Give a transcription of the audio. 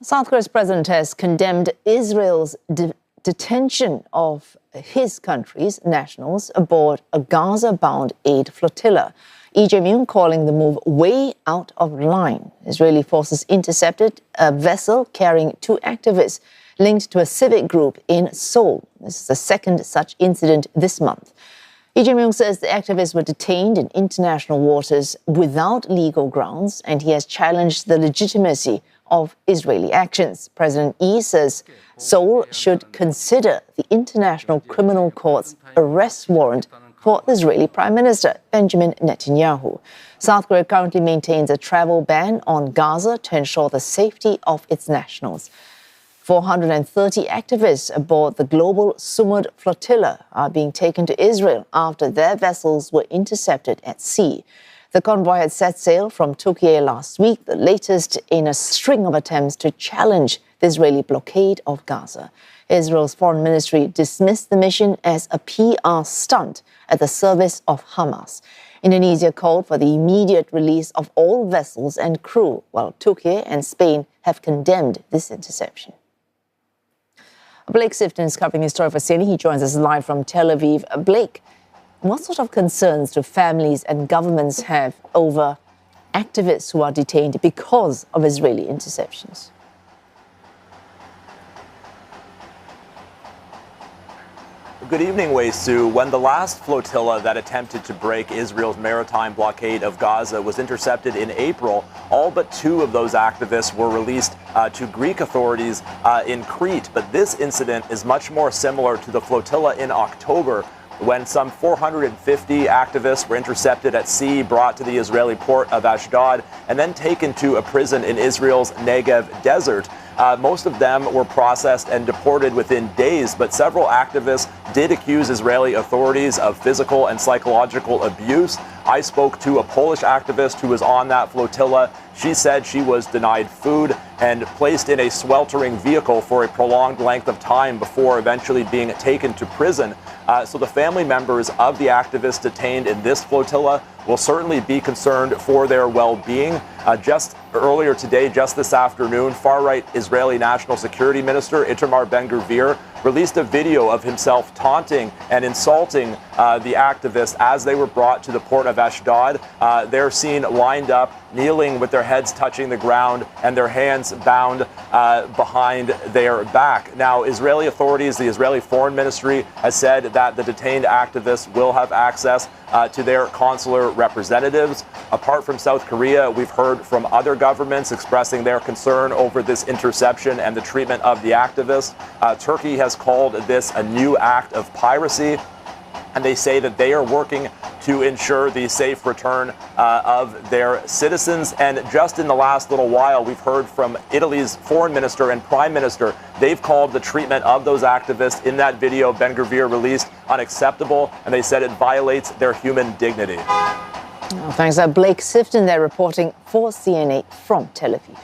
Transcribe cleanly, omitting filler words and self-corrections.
South Korea's president has condemned Israel's detention of his country's nationals aboard a Gaza-bound aid flotilla. Myung calling the move way out of line. Israeli forces intercepted a vessel carrying two activists linked to a civic group in Seoul. This is the second such incident this month. Myung says the activists were detained in international waters without legal grounds, and he has challenged the legitimacy of Israeli actions. President Lee says Seoul should consider the International Criminal Court's arrest warrant for the Israeli Prime Minister, Benjamin Netanyahu. South Korea currently maintains a travel ban on Gaza to ensure the safety of its nationals. 430 activists aboard the Global Sumud Flotilla are being taken to Israel after their vessels were intercepted at sea. The convoy had set sail from Turkey last week, the latest in a string of attempts to challenge the Israeli blockade of Gaza. Israel's foreign ministry dismissed the mission as a PR stunt at the service of Hamas. Indonesia called for the immediate release of all vessels and crew, while Turkey and Spain have condemned this interception. Blake Sifton is covering this story for CNN. He joins us live from Tel Aviv. Blake, what sort of concerns do families and governments have over activists who are detained because of Israeli interceptions? Good evening, Wei Su. When the last flotilla that attempted to break Israel's maritime blockade of Gaza was intercepted in April, all but two of those activists were released to Greek authorities in Crete. But this incident is much more similar to the flotilla in October, when some 450 activists were intercepted at sea, brought to the Israeli port of Ashdod, and then taken to a prison in Israel's Negev desert. Most of them were processed and deported within days, but several activists did accuse Israeli authorities of physical and psychological abuse. I spoke to a Polish activist who was on that flotilla. She said she was denied food and placed in a sweltering vehicle for a prolonged length of time before eventually being taken to prison. So the family members of the activists detained in this flotilla will certainly be concerned for their well-being. Just earlier today, just this afternoon, far-right Israeli National Security Minister Itamar Ben-Gvir released a video of himself taunting and insulting the activists as they were brought to the port of Ashdod. They're seen lined up, kneeling with their heads touching the ground and their hands bound behind their back. Now, Israeli authorities, the Israeli Foreign Ministry, has said that the detained activists will have access to their consular representatives. Apart from South Korea, we've heard from other governments expressing their concern over this interception and the treatment of the activists. Turkey has called this a new act of piracy, and they say that they are working to ensure the safe return of their citizens. And just in the last little while, we've heard from Italy's foreign minister and prime minister. They've called the treatment of those activists in that video Ben-Gvir released unacceptable, and they said it violates their human dignity. Thanks. Blake Sifton there reporting for CNN from Tel Aviv.